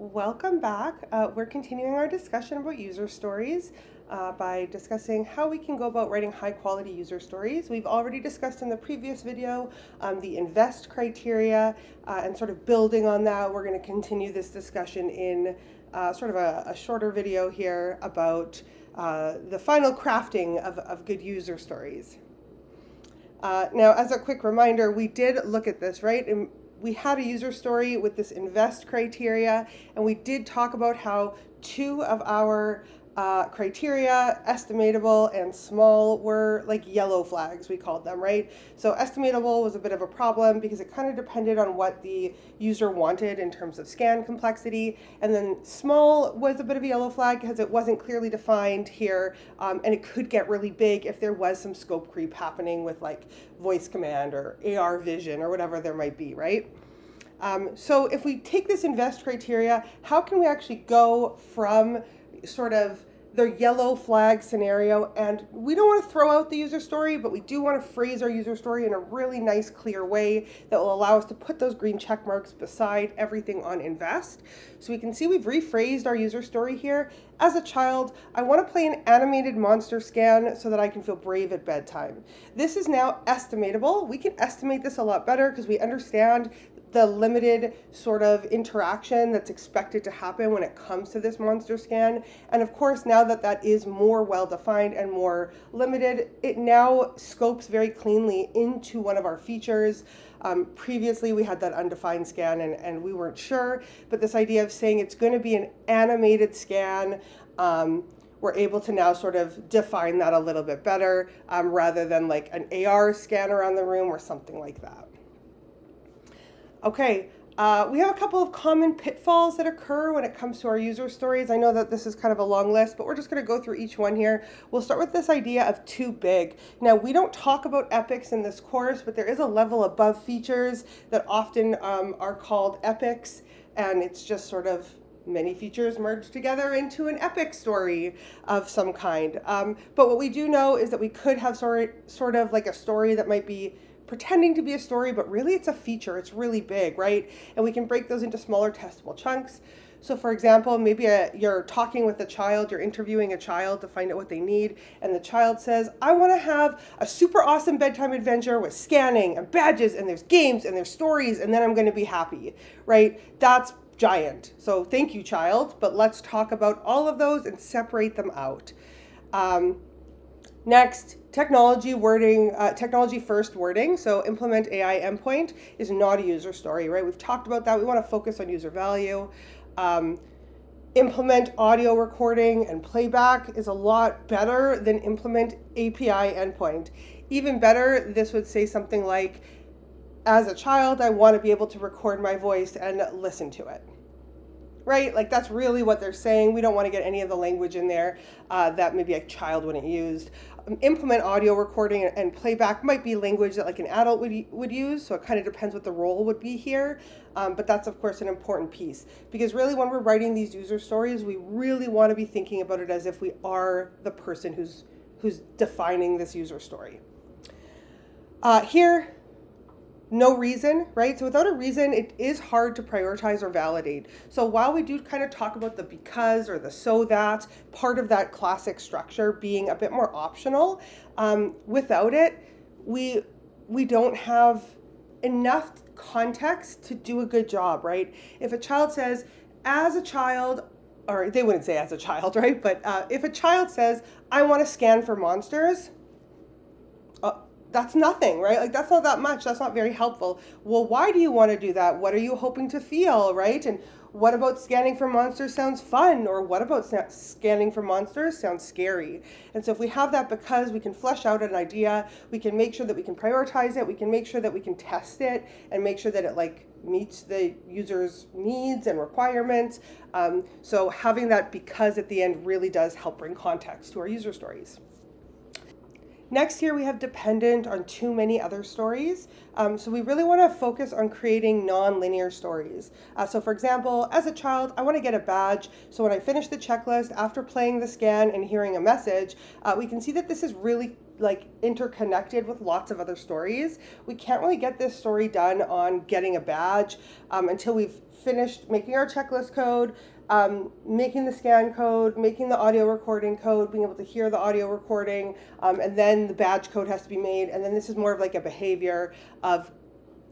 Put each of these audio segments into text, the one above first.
Welcome back. We're continuing our discussion about user stories by discussing how we can go about writing high quality user stories. We've already discussed in the previous video the invest criteria and sort of building on that. We're going to continue this discussion in sort of a shorter video here about the final crafting of good user stories. Now, as a quick reminder, we did look at this, right? And we had a user story with this invest criteria, and we did talk about how two of our criteria, estimatable and small, were like yellow flags, we called them, right? So estimatable was a bit of a problem because it kind of depended on what the user wanted in terms of scan complexity. And then small was a bit of a yellow flag because it wasn't clearly defined here. And it could get really big if there was some scope creep happening with like voice command or AR vision or whatever there might be, right? So if we take this invest criteria, how can we actually go from sort of the yellow flag scenario, and we don't want to throw out the user story, but we do want to phrase our user story in a really nice, clear way that will allow us to put those green check marks beside everything on invest. So we can see we've rephrased our user story here. As a child, I want to play an animated monster scan so that I can feel brave at bedtime. This is now estimatable. We can estimate this a lot better because we understand the limited sort of interaction that's expected to happen when it comes to this monster scan. And of course, now that that is more well-defined and more limited, it now scopes very cleanly into one of our features. Previously, we had that undefined scan and we weren't sure, but this idea of saying it's going to be an animated scan, we're able to now sort of define that a little bit better rather than like an AR scan around the room or something like that. Okay, we have a couple of common pitfalls that occur when it comes to our user stories. I know that this is kind of a long list, but we're just going to go through each one here. We'll start with this idea of too big. Now, we don't talk about epics in this course, but there is a level above features that often are called epics, and it's just sort of many features merged together into an epic story of some kind. But what we do know is that we could have sort of like a story that might be pretending to be a story, but really it's a feature. It's really big, right? And we can break those into smaller testable chunks. So for example, maybe you're talking with a child, you're interviewing a child to find out what they need, and the child says, I want to have a super awesome bedtime adventure with scanning and badges, and there's games and there's stories, and then I'm going to be happy, right? That's giant. So thank you, child, but let's talk about all of those and separate them out. Next, technology first wording. So implement AI endpoint is not a user story, right? We've talked about that. We want to focus on user value. Implement audio recording and playback is a lot better than implement API endpoint. Even better, this would say something like, as a child, I want to be able to record my voice and listen to it. Right? Like that's really what they're saying. We don't want to get any of the language in there that maybe a child wouldn't use. Implement audio recording and playback might be language that like an adult would use. So it kind of depends what the role would be here. But that's of course an important piece because really when we're writing these user stories, we really want to be thinking about it as if we are the person who's defining this user story. Here, no reason, right? So without a reason, it is hard to prioritize or validate. So while we do kind of talk about the because or the so that, part of that classic structure being a bit more optional, without it, we don't have enough context to do a good job, right? If a child says, as a child, or they wouldn't say as a child, right? But if a child says, I want to scan for monsters, that's nothing, right? Like that's not that much. That's not very helpful. Well, why do you want to do that? What are you hoping to feel, right? And what about scanning for monsters sounds fun? Or what about scanning for monsters sounds scary? And so if we have that because we can flesh out an idea, we can make sure that we can prioritize it, we can make sure that we can test it and make sure that it like meets the user's needs and requirements. So having that because at the end really does help bring context to our user stories. Next here we have dependent on too many other stories. So we really want to focus on creating non-linear stories. So for example, as a child, I want to get a badge. So when I finish the checklist after playing the scan and hearing a message, we can see that this is really like interconnected with lots of other stories. We can't really get this story done on getting a badge until we've finished making our checklist code, making the scan code, making the audio recording code, being able to hear the audio recording, and then the badge code has to be made. And then this is more of like a behavior of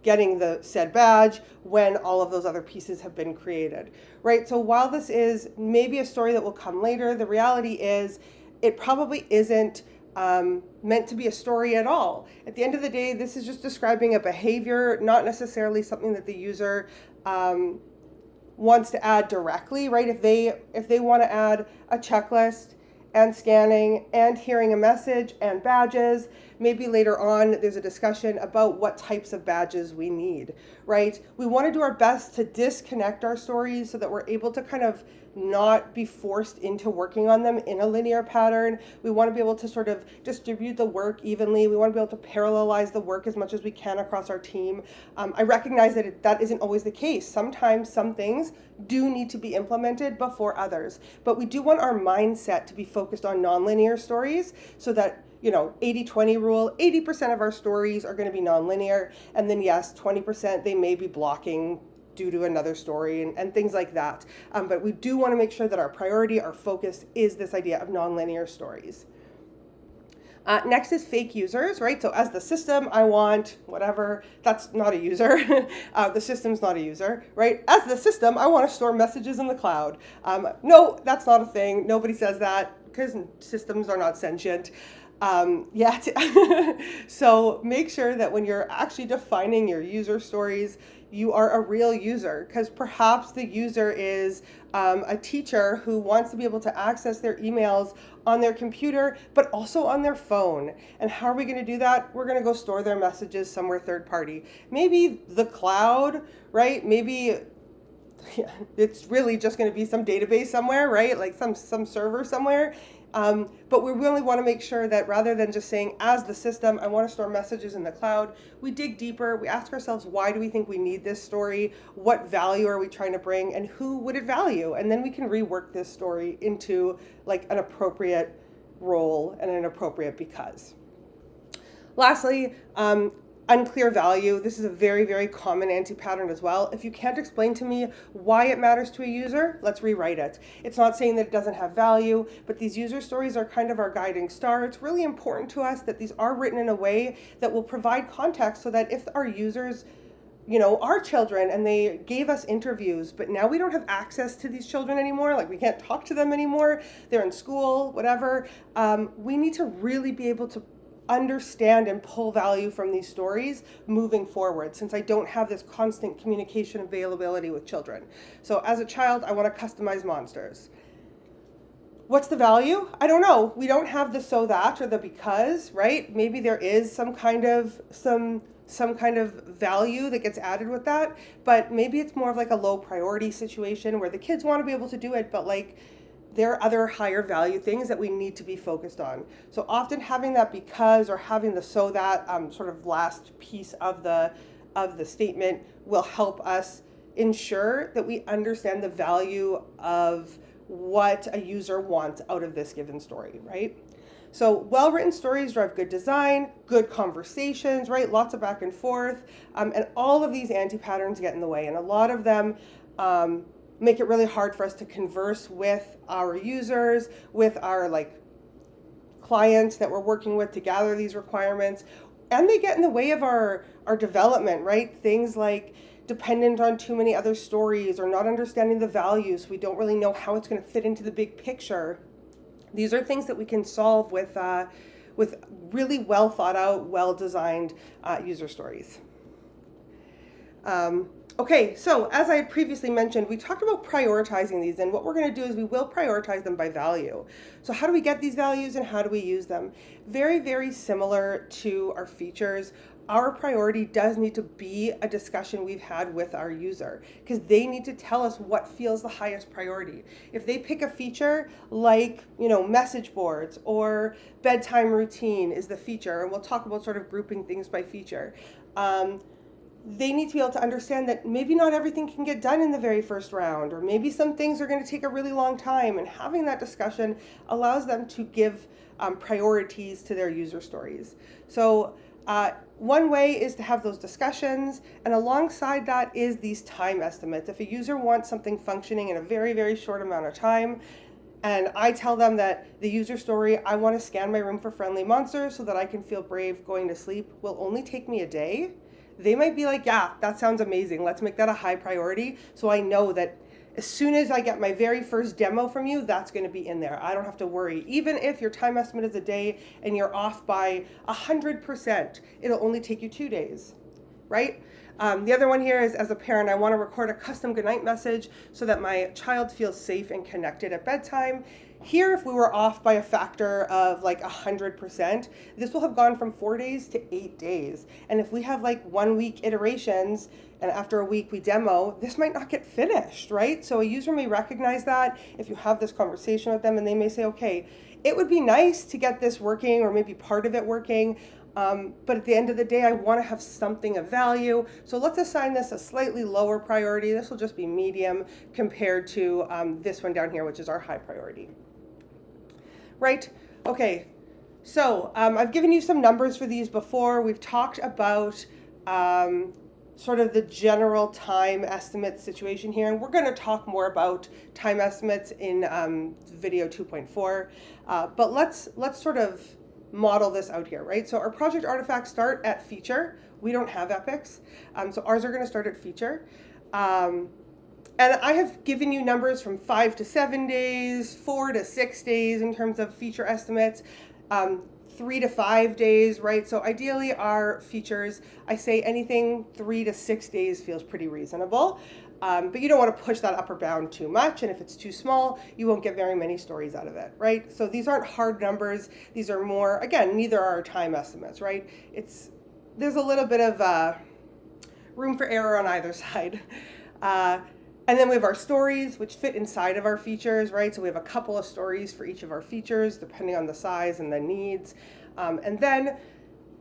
getting the said badge when all of those other pieces have been created, right? So while this is maybe a story that will come later, the reality is it probably isn't meant to be a story at all. At the end of the day, this is just describing a behavior, not necessarily something that the user wants to add directly, right? If they want to add a checklist and scanning and hearing a message and badges, maybe later on there's a discussion about what types of badges we need, right? We want to do our best to disconnect our stories so that we're able to kind of not be forced into working on them in a linear pattern. We want to be able to sort of distribute the work evenly. We want to be able to parallelize the work as much as we can across our team. I recognize that that isn't always the case. Sometimes some things do need to be implemented before others, but we do want our mindset to be focused on nonlinear stories so that 80-20 rule, 80% of our stories are going to be nonlinear, and then yes, 20% they may be blocking due to another story and things like that. But we do want to make sure that our priority, our focus is this idea of nonlinear stories. Next is fake users, right? So as the system, I want whatever. That's not a user. The system's not a user, right? As the system, I want to store messages in the cloud. No, that's not a thing. Nobody says that because systems are not sentient yet. So make sure that when you're actually defining your user stories, you are a real user, because perhaps the user is a teacher who wants to be able to access their emails on their computer, but also on their phone. And how are we going to do that? We're going to go store their messages somewhere third party. Maybe the cloud, right? Maybe it's really just going to be some database somewhere, right? Like some server somewhere. But we really want to make sure that rather than just saying, as the system, I want to store messages in the cloud, we dig deeper. We ask ourselves, why do we think we need this story? What value are we trying to bring? And who would it value? And then we can rework this story into like an appropriate role and an appropriate because. Lastly, unclear value. This is a very, very common anti-pattern as well. If you can't explain to me why it matters to a user, let's rewrite it. It's not saying that it doesn't have value, but these user stories are kind of our guiding star. It's really important to us that these are written in a way that will provide context so that if our users are children and they gave us interviews, but now we don't have access to these children anymore, like we can't talk to them anymore, they're in school, whatever, we need to really be able to understand and pull value from these stories moving forward, since I don't have this constant communication availability with children. So as a child, I want to customize monsters. What's the value? I don't know. We don't have the so that or the because, right? Maybe there is some kind of value that gets added with that, but maybe it's more of like a low priority situation where the kids want to be able to do it, but like there are other higher value things that we need to be focused on. So often having that because or having the so that sort of last piece of the statement will help us ensure that we understand the value of what a user wants out of this given story, right? So well-written stories drive good design, good conversations, right? Lots of back and forth, and all of these anti-patterns get in the way, and a lot of them make it really hard for us to converse with our users, with our clients that we're working with to gather these requirements, and they get in the way of our development, right? Things like dependent on too many other stories or not understanding the values. We don't really know how it's going to fit into the big picture. These are things that we can solve with really well thought out, well designed user stories. Okay, so as I had previously mentioned, we talked about prioritizing these, and what we're going to do is we will prioritize them by value. So how do we get these values and how do we use them? Very, very similar to our features. Our priority does need to be a discussion we've had with our user, because they need to tell us what feels the highest priority. If they pick a feature like, message boards or bedtime routine is the feature, and we'll talk about sort of grouping things by feature. they need to be able to understand that maybe not everything can get done in the very first round, or maybe some things are going to take a really long time. And having that discussion allows them to give priorities to their user stories. So one way is to have those discussions, and alongside that is these time estimates. If a user wants something functioning in a very, very short amount of time, and I tell them that the user story, I want to scan my room for friendly monsters so that I can feel brave going to sleep, will only take me a day, they might be like, yeah, that sounds amazing. Let's make that a high priority. So I know that as soon as I get my very first demo from you, that's going to be in there. I don't have to worry. Even if your time estimate is a day and you're off by 100%, it'll only take you 2 days, right? The other one here is, as a parent, I want to record a custom goodnight message so that my child feels safe and connected at bedtime. Here, if we were off by a factor of like 100%, this will have gone from 4 days to 8 days. And if we have like 1 week iterations, and after a week we demo, this might not get finished, right? So a user may recognize that if you have this conversation with them, and they may say, okay, it would be nice to get this working, or maybe part of it working, but at the end of the day, I want to have something of value. So let's assign this a slightly lower priority. This will just be medium compared to this one down here, which is our high priority. Right? Okay. So I've given you some numbers for these before. We've talked about sort of the general time estimate situation here, and we're going to talk more about time estimates in video 2.4. But let's sort of model this out here, right? So our project artifacts start at feature. We don't have epics, so ours are going to start at feature. And I have given you numbers from 5 to 7 days, 4 to 6 days in terms of feature estimates, 3 to 5 days, right? So ideally our features, I say anything 3 to 6 days feels pretty reasonable. But you don't want to push that upper bound too much, and if it's too small, you won't get very many stories out of it, right? So these aren't hard numbers. These are more, again, neither are time estimates, right? There's a little bit of room for error on either side. And then we have our stories, which fit inside of our features, right? So we have a couple of stories for each of our features, depending on the size and the needs. And then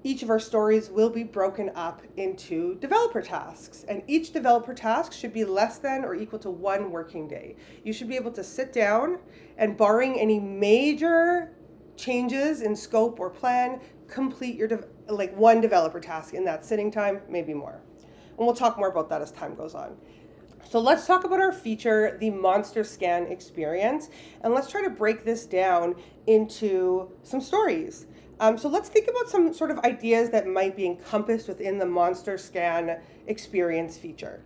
each of our stories will be broken up into developer tasks, and each developer task should be less than or equal to 1 working day. You should be able to sit down and, barring any major changes in scope or plan, complete your like 1 developer task in that sitting time, maybe more. And we'll talk more about that as time goes on. So let's talk about our feature, the monster scan experience, and let's try to break this down into some stories. So let's think about some sort of ideas that might be encompassed within the monster scan experience feature.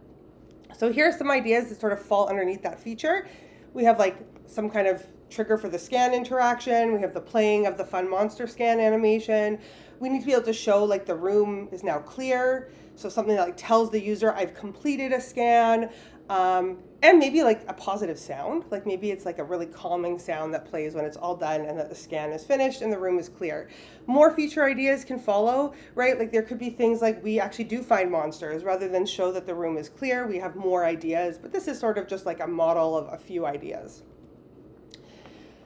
So here are some ideas that sort of fall underneath that feature. We have like some kind of trigger for the scan interaction. We have the playing of the fun monster scan animation. We need to be able to show like the room is now clear. So something that like tells the user I've completed a scan. And maybe like a positive sound, like maybe it's like a really calming sound that plays when it's all done and that the scan is finished and the room is clear. More feature ideas can follow, right? Like there could be things like we actually do find monsters rather than show that the room is clear. We have more ideas, but this is sort of just like a model of a few ideas.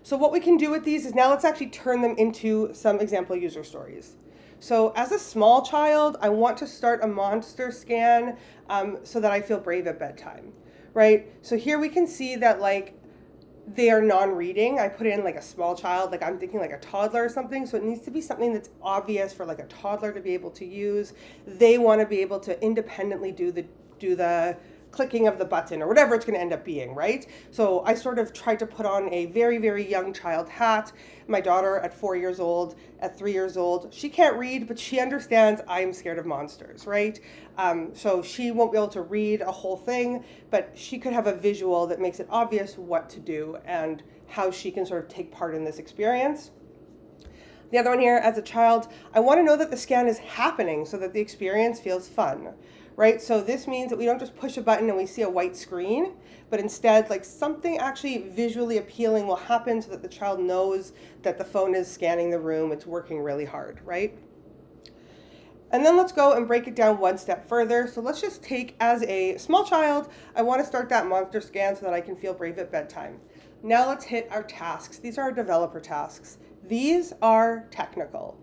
So what we can do with these is now let's actually turn them into some example user stories. So as a small child, I want to start a monster scan so that I feel brave at bedtime, right? So here we can see that like they are non-reading. I put in like a small child, like I'm thinking like a toddler or something. So it needs to be something that's obvious for like a toddler to be able to use. They want to be able to independently do the clicking of the button or whatever it's going to end up being, right? So I sort of tried to put on a very, very young child hat. My daughter at 4 years old, at 3 years old, she can't read, but she understands I'm scared of monsters, right? So she won't be able to read a whole thing, but she could have a visual that makes it obvious what to do and how she can sort of take part in this experience. The other one here, as a child, I want to know that the scan is happening so that the experience feels fun. Right? So this means that we don't just push a button and we see a white screen, but instead like something actually visually appealing will happen so that the child knows that the phone is scanning the room, it's working really hard, right? And then let's go and break it down one step further. So let's just take, as a small child, I want to start that monster scan so that I can feel brave at bedtime. Now let's hit our tasks. These are our developer tasks. These are technical.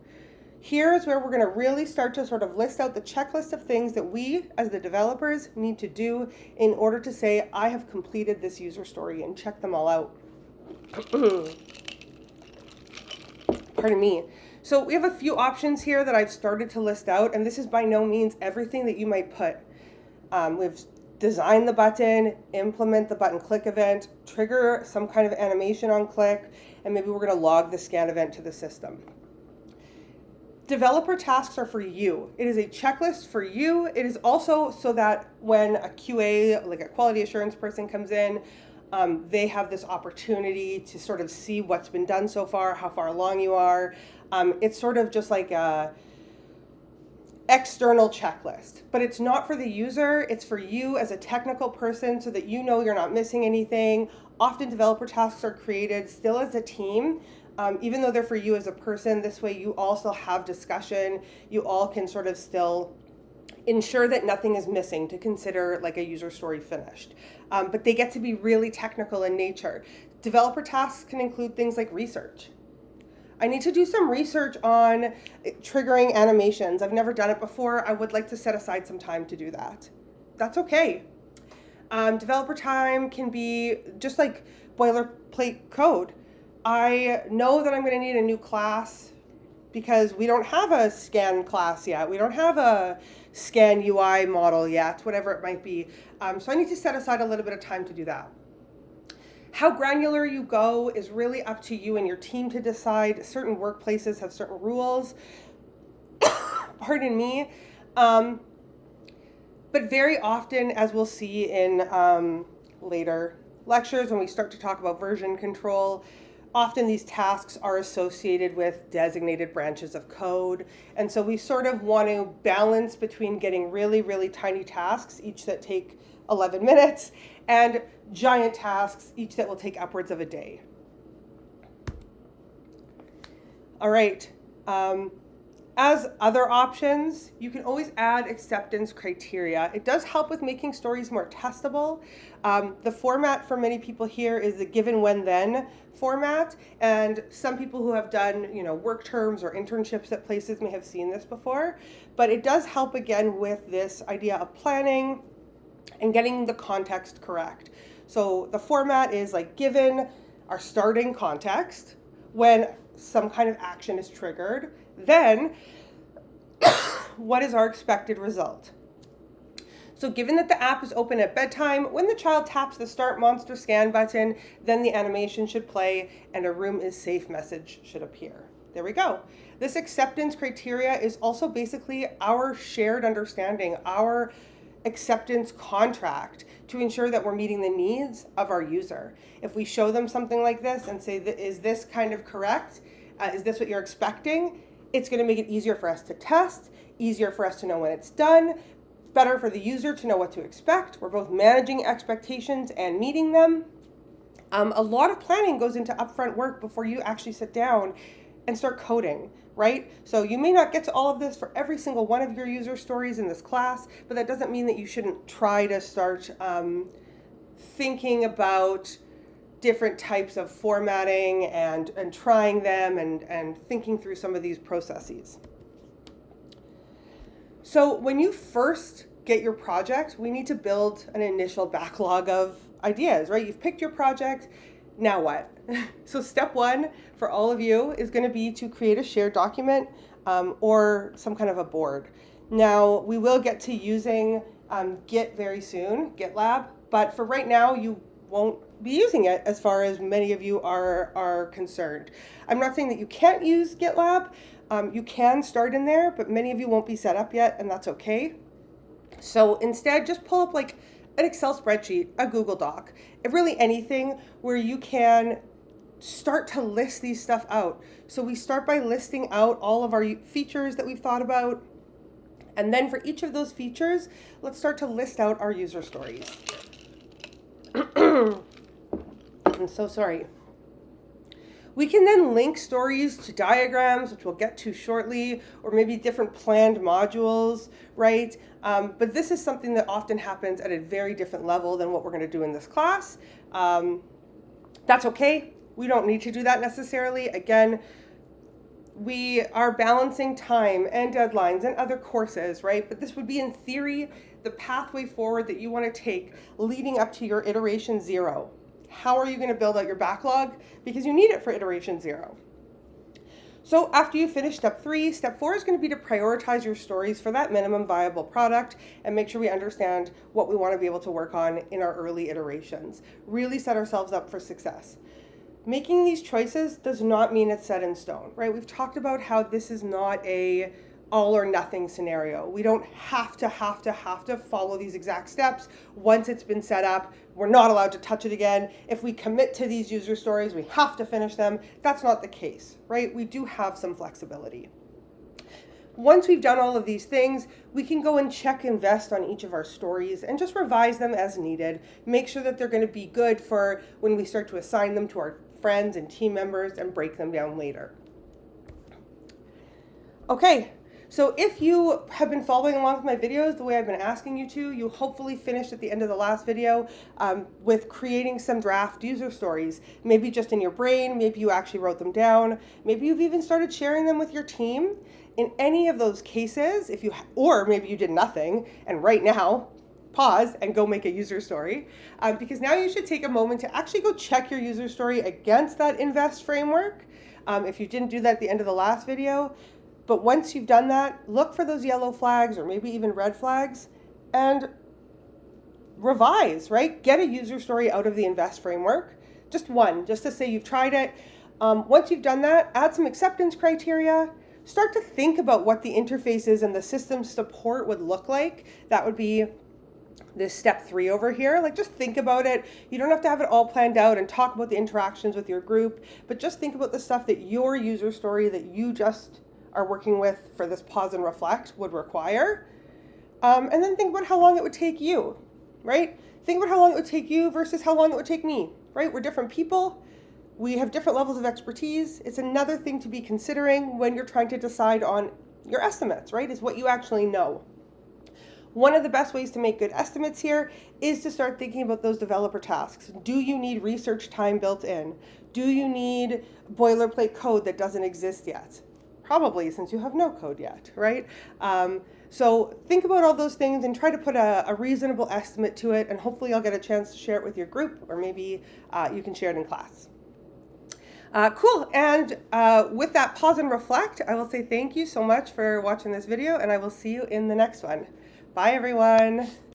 Here's where we're going to really start to sort of list out the checklist of things that we as the developers need to do in order to say, I have completed this user story, and check them all out. Pardon me. So we have a few options here that I've started to list out, and this is by no means everything that you might put. We've designed the button, implement the button click event, trigger some kind of animation on click, and maybe we're going to log the scan event to the system. Developer tasks are for you. It is a checklist for you. It is also so that when a QA, like a quality assurance person, comes in, they have this opportunity to sort of see what's been done so far, how far along you are. It's sort of just like a external checklist, but it's not for the user. It's for you as a technical person so that you know you're not missing anything. Often developer tasks are created still as a team. Even though they're for you as a person, this way you also have discussion. You all can sort of still ensure that nothing is missing to consider like a user story finished. But they get to be really technical in nature. Developer tasks can include things like research. I need to do some research on triggering animations. I've never done it before. I would like to set aside some time to do that. That's okay. Developer time can be just like boilerplate code. I know that I'm going to need a new class because we don't have a scan class yet. We don't have a scan UI model yet, whatever it might be. So I need to set aside a little bit of time to do that. How granular you go is really up to you and your team to decide. Certain workplaces have certain rules. Pardon me. But very often, as we'll see in later lectures when we start to talk about version control, often these tasks are associated with designated branches of code. And so we sort of want to balance between getting really, really tiny tasks, each that take 11 minutes, and giant tasks, each that will take upwards of a day. All right. As other options, you can always add acceptance criteria. It does help with making stories more testable. The format for many people here is the given when then format, and some people who have done, work terms or internships at places may have seen this before, but it does help again with this idea of planning and getting the context correct. So the format is like given our starting context, when some kind of action is triggered, then what is our expected result? So given that the app is open at bedtime, when the child taps the Start Monster Scan button, then the animation should play and a room is safe message should appear. There we go. This acceptance criteria is also basically our shared understanding, our acceptance contract to ensure that we're meeting the needs of our user. If we show them something like this and say, is this kind of correct? Is this what you're expecting? It's going to make it easier for us to test, easier for us to know when it's done, better for the user to know what to expect. We're both managing expectations and meeting them. A lot of planning goes into upfront work before you actually sit down and start coding, right? So you may not get to all of this for every single one of your user stories in this class, but that doesn't mean that you shouldn't try to start thinking about different types of formatting and trying them and thinking through some of these processes. So when you first get your project, we need to build an initial backlog of ideas, right? You've picked your project, now what? So step one for all of you is going to be to create a shared document or some kind of a board. Now, we will get to using Git very soon, GitLab, but for right now, you won't be using it as far as many of you are concerned. I'm not saying that you can't use GitLab. You can start in there, but many of you won't be set up yet, and that's okay. So instead, just pull up like an Excel spreadsheet, a Google Doc, really anything where you can start to list these stuff out. So we start by listing out all of our features that we've thought about. And then for each of those features, let's start to list out our user stories. I'm so sorry. We can then link stories to diagrams, which we'll get to shortly, or maybe different planned modules, right? But this is something that often happens at a very different level than what we're going to do in this class. That's okay. We don't need to do that necessarily. Again, we are balancing time and deadlines and other courses, right? But this would be, in theory, the pathway forward that you want to take leading up to your iteration 0. How are you going to build out your backlog? Because you need it for iteration 0. So after you finish step 3, step 4 is going to be to prioritize your stories for that minimum viable product and make sure we understand what we want to be able to work on in our early iterations. Really set ourselves up for success. Making these choices does not mean it's set in stone, right? We've talked about how this is not a all or nothing scenario. We don't have to follow these exact steps. Once it's been set up, we're not allowed to touch it again. If we commit to these user stories, we have to finish them. That's not the case, right? We do have some flexibility. Once we've done all of these things, we can go and check invest on each of our stories and just revise them as needed. Make sure that they're going to be good for when we start to assign them to our friends and team members and break them down later. Okay. So if you have been following along with my videos the way I've been asking you to, you hopefully finished at the end of the last video with creating some draft user stories, maybe just in your brain, maybe you actually wrote them down, maybe you've even started sharing them with your team. In any of those cases, or maybe you did nothing, and right now, pause and go make a user story, because now you should take a moment to actually go check your user story against that invest framework. If you didn't do that at the end of the last video, but once you've done that, look for those yellow flags or maybe even red flags and revise, right? Get a user story out of the invest framework, just one, just to say you've tried it. Once you've done that, add some acceptance criteria. Start to think about what the interfaces and the system support would look like. That would be this step 3 over here. Like, just think about it. You don't have to have it all planned out and talk about the interactions with your group, but just think about the stuff that your user story that you just are working with for this pause and reflect would require. And then think about how long it would take you, right? Think about how long it would take you versus how long it would take me, right? We're different people. We have different levels of expertise. It's another thing to be considering when you're trying to decide on your estimates, right? Is what you actually know. One of the best ways to make good estimates here is to start thinking about those developer tasks. Do you need research time built in? Do you need boilerplate code that doesn't exist yet? Probably, since you have no code yet, right? So think about all those things and try to put a reasonable estimate to it, and hopefully I'll get a chance to share it with your group, or maybe you can share it in class. Cool, and with that pause and reflect, I will say thank you so much for watching this video, and I will see you in the next one. Bye, everyone.